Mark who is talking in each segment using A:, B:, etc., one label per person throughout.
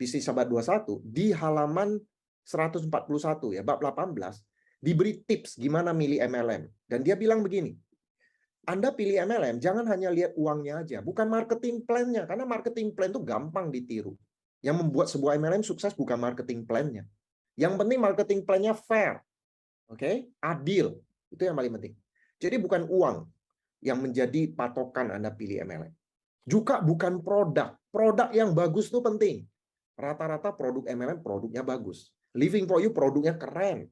A: Bisnis Sahabat 21 di halaman 141 ya, bab 18 diberi tips gimana milih MLM. Dan dia bilang begini, Anda pilih MLM jangan hanya lihat uangnya aja, bukan marketing plan-nya, karena marketing plan itu gampang ditiru. Yang membuat sebuah MLM sukses bukan marketing plan-nya. Yang penting marketing plan-nya fair. Oke, adil. Itu yang paling penting. Jadi bukan uang yang menjadi patokan Anda pilih MLM. Juga bukan produk. Produk yang bagus itu penting. Rata-rata produk MLM produknya bagus. Living for You produknya keren.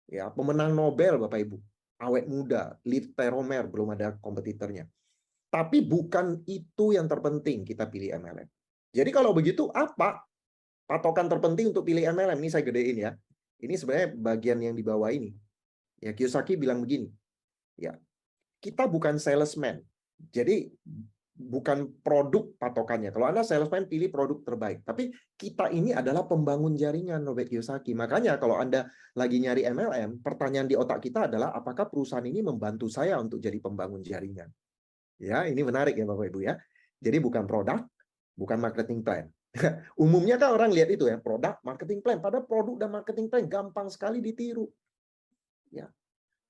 A: Ya, pemenang Nobel Bapak Ibu. Awet muda, Liv Teromer belum ada kompetitornya. Tapi bukan itu yang terpenting kita pilih MLM. Jadi kalau begitu apa patokan terpenting untuk pilih MLM? Ini saya gedein ya. Ini sebenarnya bagian yang di bawah ini. Ya, Kiyosaki bilang begini. Ya, kita bukan salesman. Jadi bukan produk patokannya. Kalau Anda salesman pilih produk terbaik. Tapi kita ini adalah pembangun jaringan, Robert Kiyosaki. Makanya kalau Anda lagi nyari MLM, pertanyaan di otak kita adalah apakah perusahaan ini membantu saya untuk jadi pembangun jaringan? Ya, ini menarik ya Bapak Ibu ya. Jadi bukan produk, bukan marketing plan. Umumnya kan orang lihat itu ya, produk, marketing plan. Padahal produk dan marketing plan gampang sekali ditiru. Ya.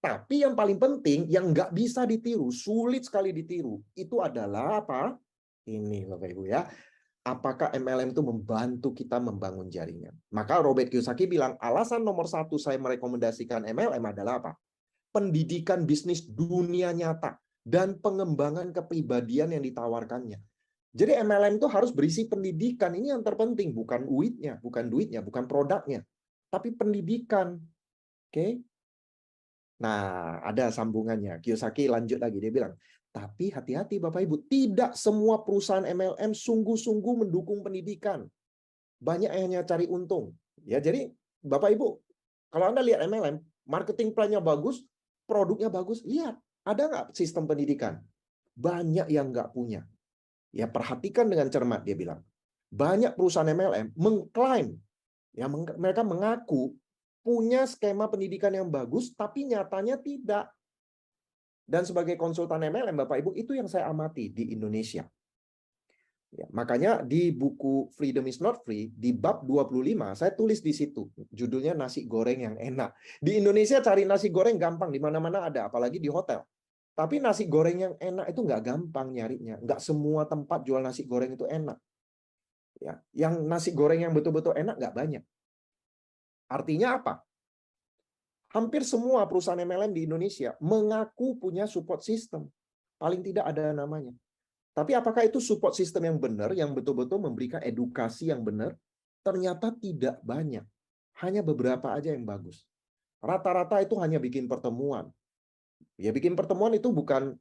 A: Tapi yang paling penting, yang nggak bisa ditiru, sulit sekali ditiru, itu adalah apa? Ini Bapak Ibu ya. Apakah MLM itu membantu kita membangun jaringan? Maka Robert Kiyosaki bilang, alasan nomor satu saya merekomendasikan MLM adalah apa? Pendidikan bisnis dunia nyata dan pengembangan kepribadian yang ditawarkannya. Jadi MLM itu harus berisi pendidikan. Ini yang terpenting, bukan duitnya, bukan produknya, tapi pendidikan. Oke? Nah, ada sambungannya. Kiyosaki lanjut lagi, dia bilang, tapi hati-hati Bapak Ibu, tidak semua perusahaan MLM sungguh-sungguh mendukung pendidikan. Banyak yang hanya cari untung. Ya, jadi Bapak Ibu, kalau Anda lihat MLM, marketing plan-nya bagus, produknya bagus, lihat, ada nggak sistem pendidikan? Banyak yang nggak punya. Ya, perhatikan dengan cermat, dia bilang. Banyak perusahaan MLM mengklaim, ya, mereka mengaku punya skema pendidikan yang bagus, tapi nyatanya tidak. Dan sebagai konsultan MLM, Bapak Ibu, itu yang saya amati di Indonesia. Ya, makanya di buku Freedom is Not Free, di bab 25, saya tulis di situ, judulnya nasi goreng yang enak. Di Indonesia cari nasi goreng gampang, di mana-mana ada, apalagi di hotel. Tapi nasi goreng yang enak itu nggak gampang nyarinya. Nggak semua tempat jual nasi goreng itu enak. Ya, yang nasi goreng yang betul-betul enak nggak banyak. Artinya apa? Hampir semua perusahaan MLM di Indonesia mengaku punya support system. Paling tidak ada namanya. Tapi apakah itu support system yang benar, yang betul-betul memberikan edukasi yang benar? Ternyata tidak banyak. Hanya beberapa aja yang bagus. Rata-rata itu hanya bikin pertemuan. Ya, bikin pertemuan itu bukan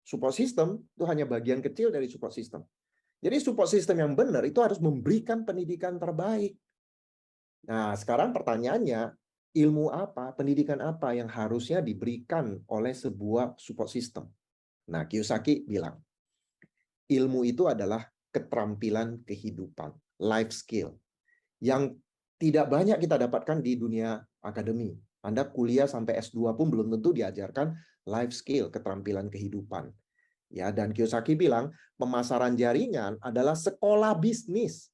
A: support system, itu hanya bagian kecil dari support system. Jadi support system yang benar itu harus memberikan pendidikan terbaik. Nah, sekarang pertanyaannya, ilmu apa, pendidikan apa yang harusnya diberikan oleh sebuah support system? Nah, Kiyosaki bilang, ilmu itu adalah keterampilan kehidupan, life skill, yang tidak banyak kita dapatkan di dunia akademi. Anda kuliah sampai S2 pun belum tentu diajarkan life skill, keterampilan kehidupan. Ya, dan Kiyosaki bilang, pemasaran jaringan adalah sekolah bisnis.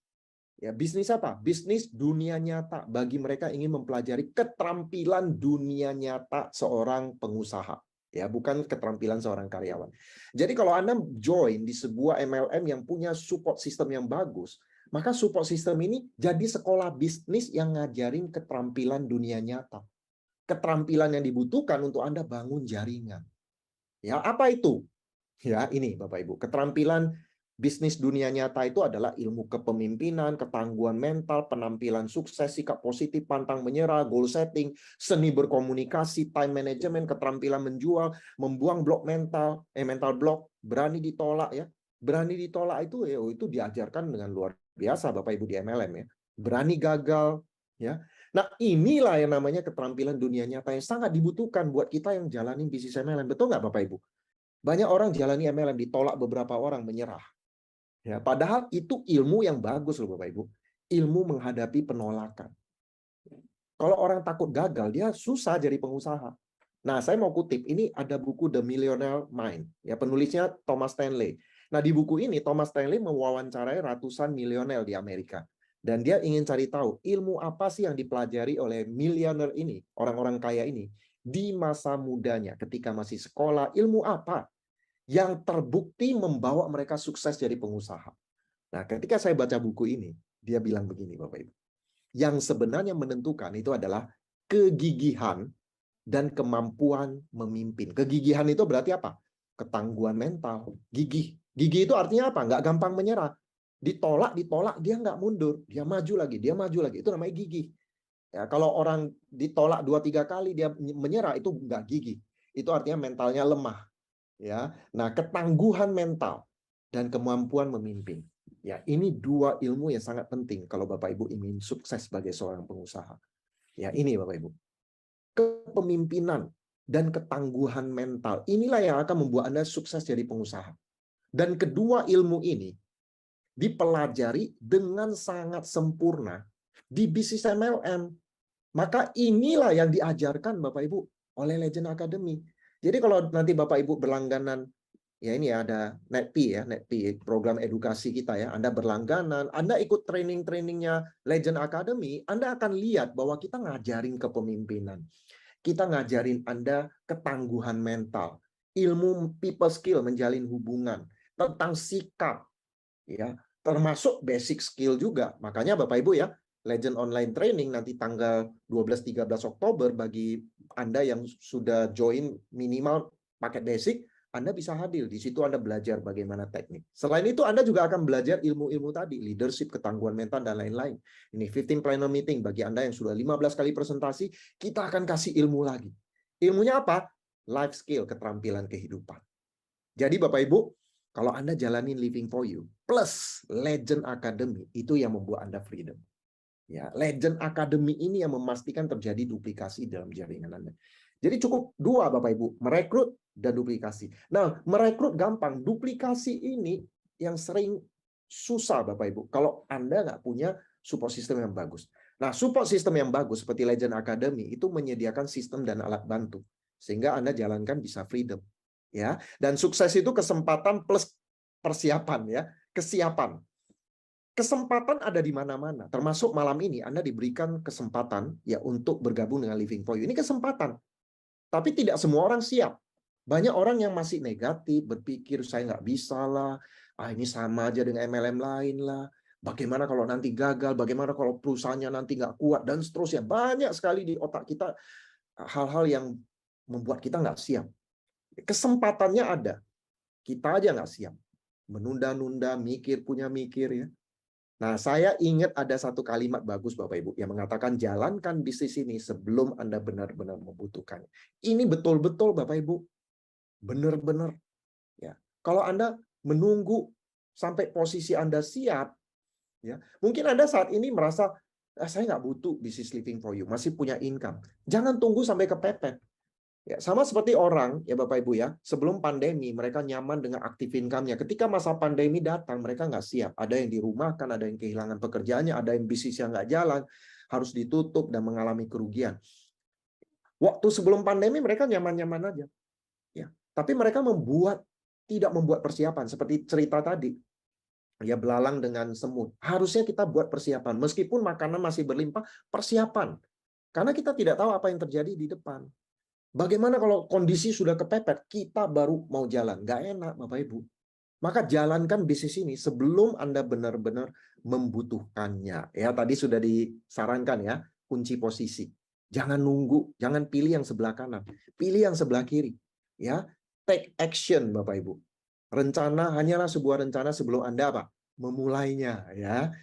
A: Ya, bisnis apa? Bisnis dunia nyata bagi mereka ingin mempelajari keterampilan dunia nyata seorang pengusaha. Ya, bukan keterampilan seorang karyawan. Jadi kalau Anda join di sebuah MLM yang punya support system yang bagus, maka support system ini jadi sekolah bisnis yang ngajarin keterampilan dunia nyata. Keterampilan yang dibutuhkan untuk Anda bangun jaringan. Ya, apa itu? Ya, ini Bapak Ibu, keterampilan bisnis dunia nyata itu adalah ilmu kepemimpinan, ketangguhan mental, penampilan sukses, sikap positif, pantang menyerah, goal setting, seni berkomunikasi, time management, keterampilan menjual, membuang blok mental block, berani ditolak ya. Berani ditolak itu ya itu diajarkan dengan luar biasa Bapak Ibu di MLM ya. Berani gagal ya. Nah, inilah yang namanya keterampilan dunia nyata yang sangat dibutuhkan buat kita yang jalanin bisnis MLM. Betul nggak Bapak Ibu? Banyak orang jalani MLM, ditolak beberapa orang, menyerah. Ya, padahal itu ilmu yang bagus loh Bapak Ibu. Ilmu menghadapi penolakan. Kalau orang takut gagal, dia susah jadi pengusaha. Nah, saya mau kutip, ini ada buku The Millionaire Mind. Ya, penulisnya Thomas Stanley. Nah, di buku ini Thomas Stanley mewawancarai ratusan milioner di Amerika. Dan dia ingin cari tahu ilmu apa sih yang dipelajari oleh miliuner ini, orang-orang kaya ini, di masa mudanya ketika masih sekolah, ilmu apa yang terbukti membawa mereka sukses jadi pengusaha. Nah, ketika saya baca buku ini, dia bilang begini, Bapak Ibu. Yang sebenarnya menentukan itu adalah kegigihan dan kemampuan memimpin. Kegigihan itu berarti apa? Ketangguhan mental, gigih. Gigih itu artinya apa? Nggak gampang menyerah. Ditolak, dia nggak mundur. Dia maju lagi, dia maju lagi. Itu namanya gigih. Ya, kalau orang ditolak 2-3 kali, dia menyerah, itu nggak gigih. Itu artinya mentalnya lemah. Ya, nah ketangguhan mental dan kemampuan memimpin. Ya, ini dua ilmu yang sangat penting kalau Bapak Ibu ingin sukses sebagai seorang pengusaha. Ya, ini Bapak Ibu. Kepemimpinan dan ketangguhan mental. Inilah yang akan membuat Anda sukses jadi pengusaha. Dan kedua ilmu ini dipelajari dengan sangat sempurna di bisnis MLM. Maka inilah yang diajarkan Bapak Ibu oleh Legend Academy. Jadi kalau nanti Bapak Ibu berlangganan, ya ini ya ada NetP program edukasi kita ya. Anda berlangganan, Anda ikut training-trainingnya Legend Academy, Anda akan lihat bahwa kita ngajarin kepemimpinan. Kita ngajarin Anda ketangguhan mental, ilmu people skill menjalin hubungan, tentang sikap, ya, termasuk basic skill juga. Makanya Bapak Ibu ya, Legend Online Training nanti tanggal 12-13 Oktober bagi Anda yang sudah join minimal paket basic, Anda bisa hadir. Di situ Anda belajar bagaimana teknik. Selain itu Anda juga akan belajar ilmu-ilmu tadi, leadership, ketangguhan mental, dan lain-lain. Ini 15 planner meeting bagi Anda yang sudah 15 kali presentasi, kita akan kasih ilmu lagi. Ilmunya apa? Life skill, keterampilan kehidupan. Jadi Bapak Ibu, kalau Anda jalanin Living for You plus Legend Academy, itu yang membuat Anda freedom. Ya, Legend Academy ini yang memastikan terjadi duplikasi dalam jaringan Anda. Jadi cukup dua Bapak Ibu, merekrut dan duplikasi. Nah, merekrut gampang, duplikasi ini yang sering susah Bapak Ibu. Kalau Anda nggak punya support system yang bagus. Nah, support system yang bagus seperti Legend Academy itu menyediakan sistem dan alat bantu sehingga Anda jalankan bisa freedom. Ya, dan sukses itu kesempatan plus persiapan ya, kesiapan. Kesempatan ada di mana-mana, termasuk malam ini Anda diberikan kesempatan ya untuk bergabung dengan Living for You. Ini kesempatan, tapi tidak semua orang siap. Banyak orang yang masih negatif, berpikir saya nggak bisa lah, ini sama aja dengan MLM lain lah. Bagaimana kalau nanti gagal, bagaimana kalau perusahaannya nanti nggak kuat, dan seterusnya. Banyak sekali di otak kita hal-hal yang membuat kita nggak siap. Kesempatannya ada, kita aja nggak siap. Menunda-nunda, punya mikir ya. Nah, saya ingat ada satu kalimat bagus Bapak Ibu yang mengatakan jalankan bisnis ini sebelum Anda benar-benar membutuhkannya. Ini betul-betul Bapak Ibu, benar-benar ya. Kalau Anda menunggu sampai posisi Anda siap, ya, mungkin Anda saat ini merasa saya nggak butuh bisnis Living for You, masih punya income. Jangan tunggu sampai kepepet. Ya, sama seperti orang, ya Bapak Ibu ya, sebelum pandemi mereka nyaman dengan aktif income-nya. Ketika masa pandemi datang, mereka nggak siap. Ada yang dirumahkan, ada yang kehilangan pekerjaannya, ada yang bisnis yang nggak jalan, harus ditutup dan mengalami kerugian. Waktu sebelum pandemi mereka nyaman-nyaman aja. Ya, tapi mereka tidak membuat persiapan. Seperti cerita tadi, ya belalang dengan semut. Harusnya kita buat persiapan. Meskipun makanan masih berlimpah, persiapan. Karena kita tidak tahu apa yang terjadi di depan. Bagaimana kalau kondisi sudah kepepet, kita baru mau jalan? Nggak enak, Bapak Ibu. Maka jalankan bisnis ini sebelum Anda benar-benar membutuhkannya. Ya, tadi sudah disarankan ya, kunci posisi. Jangan nunggu, jangan pilih yang sebelah kanan. Pilih yang sebelah kiri. Ya, take action, Bapak Ibu. Rencana hanyalah sebuah rencana sebelum Anda apa? Memulainya, ya.